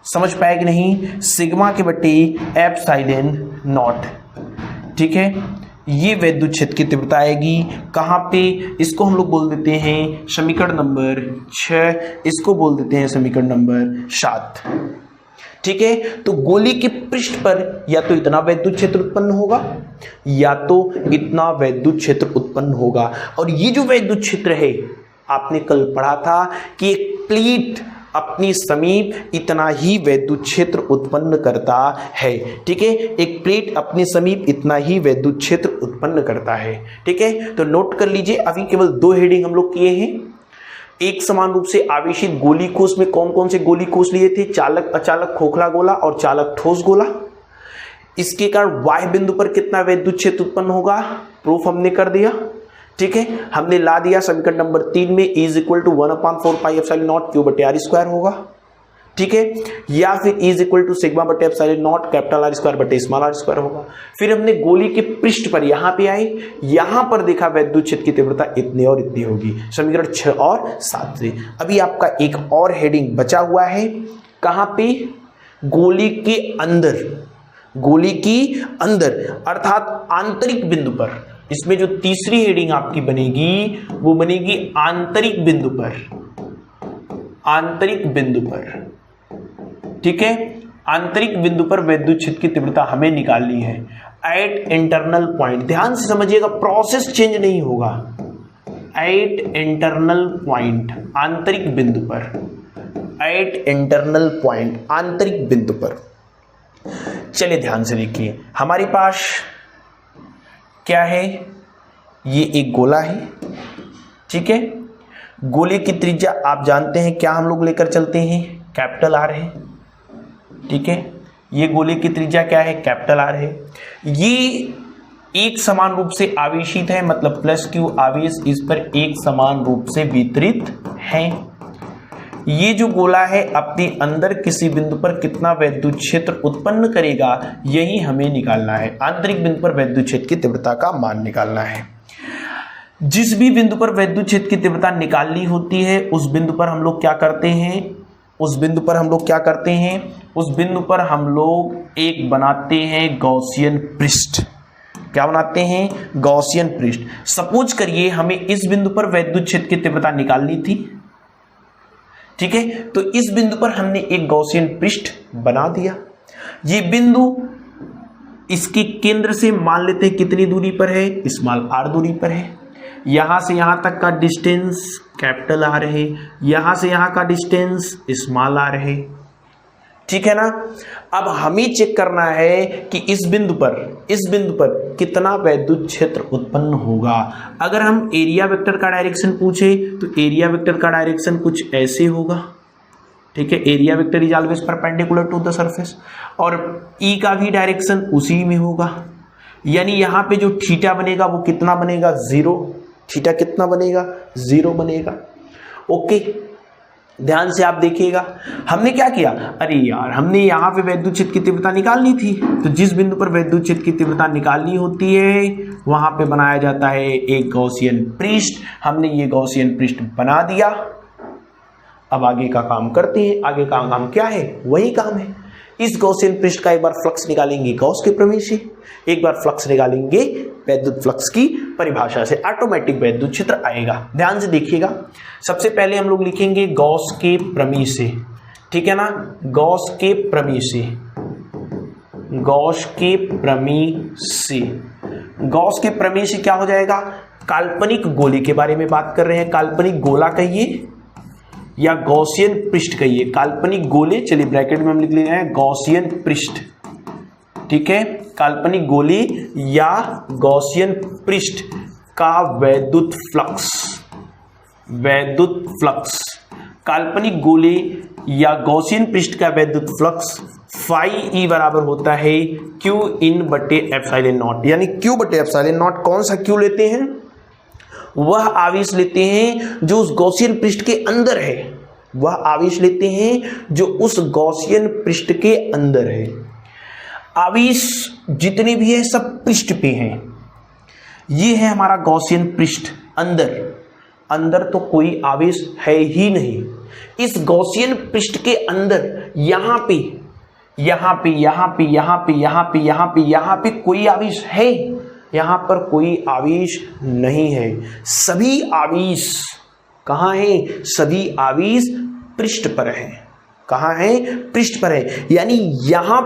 समझ पाए कि नहीं, सिग्मा के बटे एप्सिलॉन नॉट। ठीक है, ये वैद्युत क्षेत्र की तीव्रता आएगी कहाँ पे, इसको हम लोग बोल देते हैं समीकरण नंबर 6, इसको बोल देते हैं समीकरण नंबर 7। ठीक है, तो गोले के पृष्ठ पर या तो इतना वैद्युत क्षेत्र उत्पन्न होगा या तो इतना वैद्युत क्षेत्र उत्पन्न होगा। और ये जो वैद्युत क्षेत्र है, आपने कल पढ़ा था कि एक प्लेट अपनी समीप इतना ही वैद्युत क्षेत्र उत्पन्न करता है। ठीक है, एक प्लेट अपने समीप इतना ही वैद्युत क्षेत्र उत्पन्न करता है। ठीक है, तो नोट कर लीजिए, अभी केवल 2 हेडिंग हम लोग किए हैं। एक समान रूप से आवेशित गोली कोष में कौन कौन से गोली कोष लिए थे, चालक, अचालक, खोखला गोला और चालक ठोस गोला। इसके कारण वाह्य बिंदु पर कितना वैद्युत क्षेत्र उत्पन्न होगा, प्रूफ हमने कर दिया। ठीक है, हमने ला दिया समीकरण नंबर 3 में E is equal to 1/4 pi epsilon naught Q बटे आर स्क्वायर होगा। ठीक है, या फिर इज इक्वल टू सिग्मा बटे epsilon naught capital R square बटे स्मॉल आर स्क्वायर होगा। फिर हमने गोली के पृष्ठ पर यहां पे आए, यहां पर देखा वैद्युत क्षेत्र की तीव्रता इतनी और इतनी होगी, समीकरण 6 और 7 से। अभी आपका एक और हेडिंग बचा हुआ है, कहां पे, गोली के अंदर, गोली की अंदर अर्थात आंतरिक बिंदु पर। इसमें जो तीसरी हेडिंग आपकी बनेगी वो बनेगी आंतरिक बिंदु पर, आंतरिक बिंदु पर, ठीक है, आंतरिक बिंदु पर वैद्युत क्षेत्र की तीव्रता हमें निकालनी है एट इंटरनल पॉइंट। ध्यान से समझिएगा, प्रोसेस चेंज नहीं होगा, एट इंटरनल पॉइंट, आंतरिक बिंदु पर, एट इंटरनल पॉइंट, आंतरिक बिंदु पर। चलिए ध्यान से देखिए, हमारे पास क्या है, ये एक गोला है, ठीक है, गोले की त्रिज्या आप जानते हैं क्या हम लोग लेकर चलते हैं, कैपिटल आर है, ठीक है, ये गोले की त्रिज्या क्या है, कैपिटल आर है। ये एक समान रूप से आवेशित है, मतलब प्लस क्यू आवेश इस पर एक समान रूप से वितरित है। ये जो गोला है अपने अंदर किसी बिंदु पर कितना वैद्युत क्षेत्र उत्पन्न करेगा, यही हमें निकालना है। आंतरिक बिंदु पर वैद्युत क्षेत्र की तीव्रता का मान निकालना है। जिस भी बिंदु पर वैद्युत क्षेत्र की तीव्रता निकालनी होती है, उस बिंदु पर हम लोग क्या करते हैं, उस बिंदु पर हम लोग क्या करते हैं, उस बिंदु पर हम लोग एक बनाते हैं गॉसियन पृष्ठ। क्या बनाते हैं, गॉसियन पृष्ठ। सपोज करिए हमें इस बिंदु पर वैद्युत क्षेत्र की तीव्रता निकालनी थी, ठीक है, तो इस बिंदु पर हमने एक गॉसियन पृष्ठ बना दिया। ये बिंदु इसके केंद्र से मान लेते हैं कितनी दूरी पर है, स्मॉल आर दूरी पर है। यहां से यहां तक का डिस्टेंस कैपिटल आर है, यहां से यहां का डिस्टेंस स्मॉल आर है, ठीक है ना। अब हमें चेक करना है कि इस बिंदु पर कितना वैद्युत क्षेत्र उत्पन्न होगा। अगर हम एरिया वेक्टर का डायरेक्शन पूछे तो एरिया वेक्टर का डायरेक्शन कुछ ऐसे होगा, ठीक है, area vector is always perpendicular to the surface, और ई का भी डायरेक्शन उसी में होगा। यानी यहां पे जो थीटा बनेगा वो कितना बनेगा, 0। थीटा कितना बनेगा, 0 बनेगा। ओके, ध्यान से आप देखिएगा, हमने क्या किया, अरे यार हमने यहाँ पे वैद्युत क्षेत्र की तीव्रता निकालनी थी, तो जिस बिंदु पर वैद्युत क्षेत्र की तीव्रता निकालनी होती है वहां पे बनाया जाता है एक गॉसियन पृष्ठ। हमने ये गॉसियन पृष्ठ बना दिया। अब आगे का काम करते हैं। आगे का काम क्या है, वही काम है। इस गॉसियन पृष्ठ का एक बार फ्लक्स निकालेंगे गॉस के प्रमेय से, एक बार फ्लक्स निकालेंगे वैद्युत फ्लक्स की परिभाषा से, ऑटोमेटिक वैद्युत क्षेत्र आएगा। ध्यान से देखिएगा, सबसे पहले हम लोग लिखेंगे गॉस के प्रमेय से, ठीक है ना, गॉस के प्रमेय से, गॉस के प्रमेय से। गॉस के प्रमेय से क्या हो जाएगा, काल्पनिक गोले के बारे में बात कर रहे हैं। काल्पनिक गोला कहिए या गॉसियन पृष्ठ कहिए, काल्पनिक गोले, चलिए ब्रैकेट में हम लिख ले रहे हैं गॉसियन पृष्ठ, ठीक है, काल्पनिक गोले या गॉसियन पृष्ठ का वैद्युत फ्लक्स, वैद्युत फ्लक्स, काल्पनिक गोले या गॉसियन पृष्ठ का वैद्युत फ्लक्स फाई ई बराबर होता है क्यू इन बटे एप्सिलॉन नॉट। यानी क्यू बटे एप्सिलॉन नॉट, कौन सा क्यू लेते हैं, वह आवेश लेते हैं जो उस गॉसियन पृष्ठ के अंदर है, वह आवेश लेते हैं जो उस गॉसियन पृष्ठ के अंदर है। आवेश जितने भी है सब पृष्ठ पे हैं। ये है हमारा गॉसियन पृष्ठ, अंदर तो कोई आवेश है ही नहीं। इस गॉसियन पृष्ठ के अंदर यहां पे कोई आवेश है, यहां पर कोई आवेश नहीं है। सभी आवेश कहां है, सभी आवेश पृष्ठ पर है। कहां है, पृष्ठ पर है। यानी यहां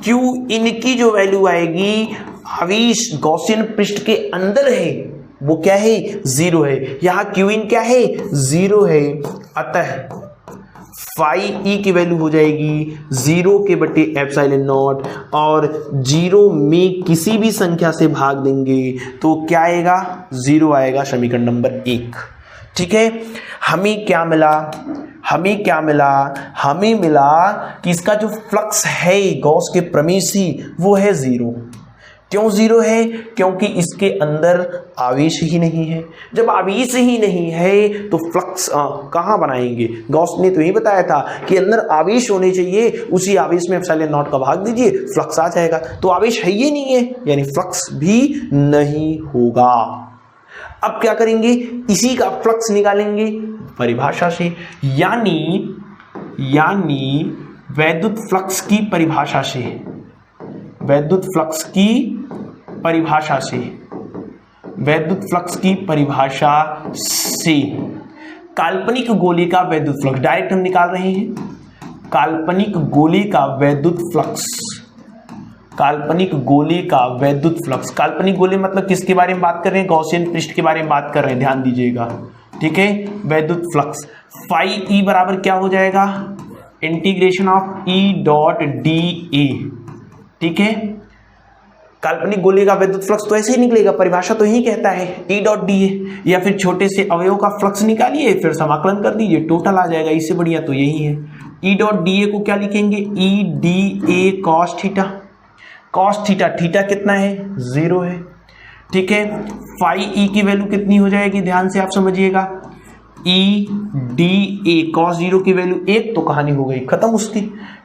क्यू इनकी जो वैल्यू आएगी, आवेश गॉसियन पृष्ठ के अंदर है, वो क्या है, 0 है। यहां क्यू इन क्या है, 0 है। अतः फाई ई की वैल्यू हो जाएगी 0 के बटे एप्सिलॉन नॉट, और 0 में किसी भी संख्या से भाग देंगे तो क्या आएगा, 0 आएगा। समीकरण नंबर 1, ठीक है। हमें क्या मिला, हमें मिला कि इसका जो फ्लक्स है गॉस के प्रमेय से वो है 0। क्यों जीरो है? क्योंकि इसके अंदर आवेश ही नहीं है। जब आवेश ही नहीं है तो फ्लक्स कहाँ बनाएंगे? गॉस ने तो यही बताया था कि अंदर आवेश होने चाहिए, उसी आवेश में एप्सिलॉन नॉट का भाग दीजिए, फ्लक्स आ जाएगा। तो आवेश है ही नहीं है, यानी फ्लक्स भी नहीं होगा। अब क्या करेंगे? इसी का फ्लक्स निकालेंगे परिभाषा से, यानी वैद्युत फ्लक्स की परिभाषा से, वैद्युत फ्लक्स की परिभाषा से, वैद्युत फ्लक्स की परिभाषा से काल्पनिक गोले का वैद्युत फ्लक्स डायरेक्ट हम निकाल रहे हैं। काल्पनिक गोले का वैद्युत फ्लक्स, काल्पनिक गोले का वैद्युत फ्लक्स। काल्पनिक गोले मतलब किसके बारे में बात कर रहे हैं? गॉसियन पृष्ठ के बारे में बात कर रहे हैं, ध्यान दीजिएगा। ठीक है, वैद्युत फ्लक्स फाई ई बराबर क्या हो जाएगा? Integration of E dot D A. ठीक है, काल्पनिक गोले का वैद्युत फ्लक्स तो ऐसे ही निकलेगा, परिभाषा तो यही कहता है ई डॉट डी ए। या फिर छोटे से अवयव का फ्लक्स निकालिए, फिर समाकलन कर दीजिए, टोटल आ जाएगा। इससे बढ़िया तो यही है। ई डॉट डी ए को क्या लिखेंगे? E D A cos theta. Cos theta, theta कितना है? 0 है। ठीक है, फाई ई की वैल्यू कितनी हो जाएगी? ध्यान से आप समझिएगा, ई डी ए कॉस 0 की वैल्यू 1, तो कहानी हो गई खत्म उसकी।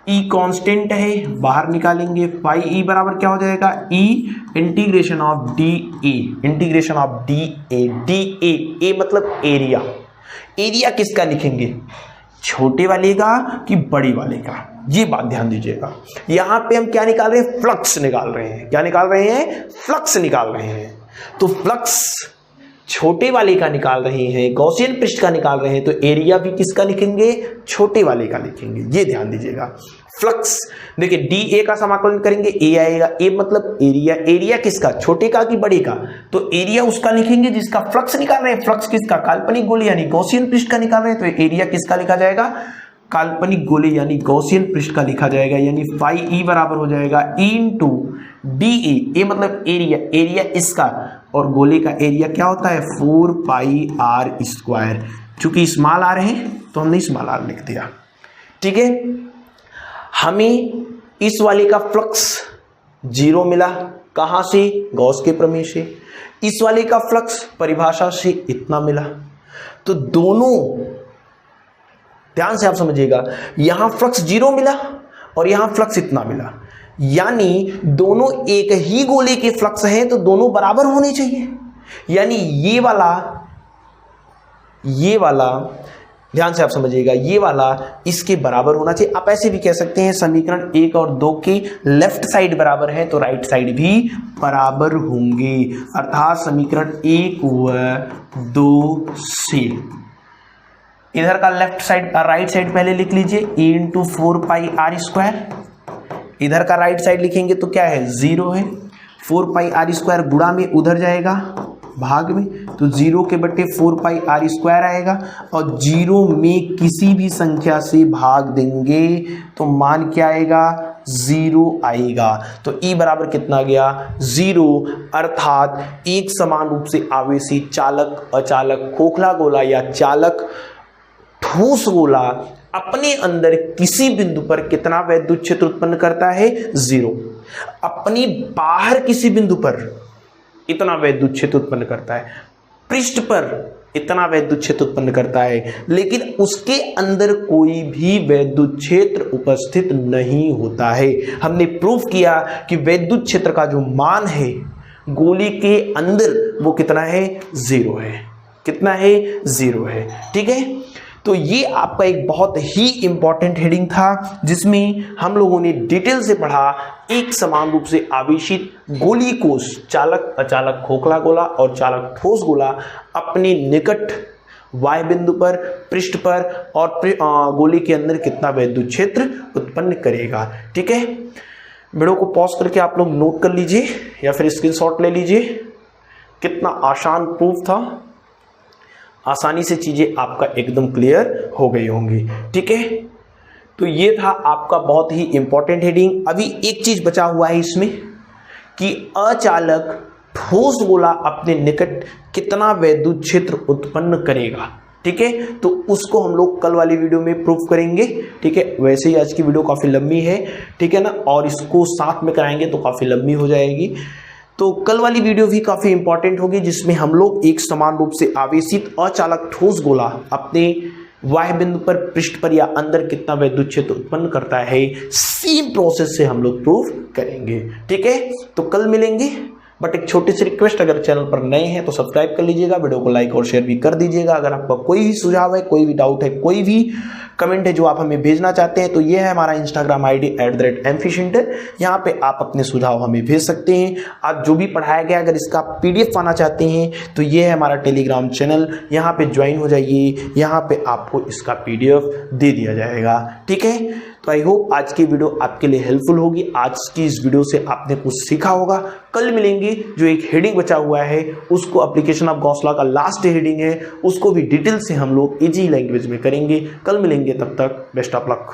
ई कांस्टेंट है, बाहर निकालेंगे। फाई ई बराबर क्या हो जाएगा? E integration of D A, integration of D A. D A मतलब एरिया। एरिया किसका लिखेंगे? छोटे वाले का कि बड़ी वाले का? ये बात ध्यान दीजिएगा। यहां पे हम क्या निकाल रहे हैं? फ्लक्स निकाल रहे हैं। क्या निकाल रहे हैं? फ्लक्स निकाल रहे हैं। तो फ्लक्स छोटे वाले का निकाल रहे हैं, गॉसियन पृष्ठ का निकाल रहे हैं, तो एरिया भी किसका लिखेंगे? छोटे वाले का लिखेंगे। ये ध्यान दीजिएगा। फ्लक्स देखिए, डी ए का समाकलन करेंगे, ए आएगा। ए मतलब एरिया। एरिया किसका? छोटे का कि बड़े का? तो एरिया उसका लिखेंगे जिसका फ्लक्स निकाल रहे हैं। फ्लक्स किसका? काल्पनिक गोले यानी गॉसियन पृष्ठ का निकाल रहे हैं, तो एरिया किसका लिखा जाएगा? काल्पनिक गोले यानी गॉसियन पृष्ठ का लिखा जाएगा। यानी फाई ई बराबर हो जाएगा ई इंटू डी ए। ए मतलब एरिया, एरिया इसका, और गोले का एरिया क्या होता है? 4 पाई आर स्क्वायर। चूंकि स्मॉल आर है तो हमने स्मॉल आर लिख दिया। ठीक है, हमें इस वाले का फ्लक्स 0 मिला। कहां से? गॉस के प्रमेय से। इस वाले का फ्लक्स परिभाषा से इतना मिला। तो दोनों ध्यान से आप समझिएगा, यहां फ्लक्स 0 मिला और यहां फ्लक्स इतना मिला, यानी दोनों एक ही गोले के फ्लक्स हैं, तो दोनों बराबर होने चाहिए। यानी ये वाला ध्यान से आप समझिएगा, ये वाला इसके बराबर होना चाहिए। आप ऐसे भी कह सकते हैं, समीकरण 1 और 2 की लेफ्ट साइड बराबर है तो राइट साइड भी बराबर होंगे। अर्थात समीकरण 1 व 2 से इधर का लेफ्ट साइड राइट साइड पहले लिख लीजिए, ए इंटू 4 पाई आर स्क्वायर। इधर का राइट साइड लिखेंगे तो क्या है? 0 है। 4 पाई आर स्क्वायर गुणा में उधर जाएगा भाग में, तो 0 के बट्टे 4 पाई आर स्क्वायर आएगा। और 0 में किसी भी संख्या से भाग देंगे तो मान क्या आएगा? 0 आएगा। तो E बराबर कितना गया? 0। अर्थात एक समान रूप से आवेशी चालक, अचालक, खोखला गोला या चालक ठोस गोला अपने अंदर किसी बिंदु पर कितना वैद्युत क्षेत्र उत्पन्न करता है? 0। अपनी बाहर किसी बिंदु पर इतना वैद्युत क्षेत्र उत्पन्न करता है, पृष्ठ पर इतना वैद्युत क्षेत्र उत्पन्न करता है, लेकिन उसके अंदर कोई भी वैद्युत क्षेत्र उपस्थित नहीं होता है। हमने प्रूफ किया कि वैद्युत क्षेत्र का जो मान है गोले के अंदर वो कितना है? 0 है। कितना है? 0 है। ठीक है, तो ये आपका एक बहुत ही इंपॉर्टेंट हेडिंग था, जिसमें हम लोगों ने डिटेल से पढ़ा एक समान रूप से आवेशित गोलीय कोश, चालक, अचालक, खोखला गोला और चालक ठोस गोला अपने निकट वाय बिंदु पर, पृष्ठ पर और गोले के अंदर कितना वैद्युत क्षेत्र उत्पन्न करेगा। ठीक है, वीडियो को पॉज करके आप लोग नोट कर लीजिए या फिर स्क्रीनशॉट ले लीजिए। कितना आसान प्रूफ था, आसानी से चीजें आपका एकदम क्लियर हो गई होंगी। ठीक है, तो ये था आपका बहुत ही इंपॉर्टेंट हेडिंग। अभी एक चीज बचा हुआ है इसमें कि अचालक ठोस गोला अपने निकट कितना वैद्युत क्षेत्र उत्पन्न करेगा। ठीक है, तो उसको हम लोग कल वाली वीडियो में प्रूफ करेंगे। ठीक है, वैसे ही आज की वीडियो काफी लंबी है, ठीक है ना, और इसको साथ में कराएंगे तो काफी लंबी हो जाएगी। तो कल वाली वीडियो भी काफ़ी इंपॉर्टेंट होगी, जिसमें हम लोग एक समान रूप से आवेशित अचालक ठोस गोला अपने वाह्य बिंदु पर, पृष्ठ पर या अंदर कितना विद्युत क्षेत्र उत्पन्न करता है, सेम प्रोसेस से हम लोग प्रूव करेंगे। ठीक है, तो कल मिलेंगे। बट एक छोटी सी रिक्वेस्ट, अगर चैनल पर नए हैं तो सब्सक्राइब कर लीजिएगा, वीडियो को लाइक और शेयर भी कर दीजिएगा। अगर आपका कोई भी सुझाव है, कोई भी डाउट है, कोई भी कमेंट है जो आप हमें भेजना चाहते हैं, तो ये है हमारा इंस्टाग्राम आईडी @mfcenter। यहाँ पे आप अपने सुझाव हमें भेज सकते हैं। आप जो भी पढ़ाया गया, अगर इसका PDF पाना चाहते हैं तो ये है हमारा टेलीग्राम चैनल, यहाँ पे ज्वाइन हो जाइए। यहाँ पे आपको इसका PDF दे दिया जाएगा। ठीक है, तो आई होप आज की वीडियो आपके लिए हेल्पफुल होगी। आज की इस वीडियो से आपने कुछ सीखा होगा। कल मिलेंगे, जो एक हेडिंग बचा हुआ है उसको, एप्लीकेशन ऑफ गॉस लॉ का लास्ट हेडिंग है, उसको भी डिटेल से हम लोग इजी लैंग्वेज में करेंगे। कल मिलेंगे, तब तक बेस्ट ऑफ लक।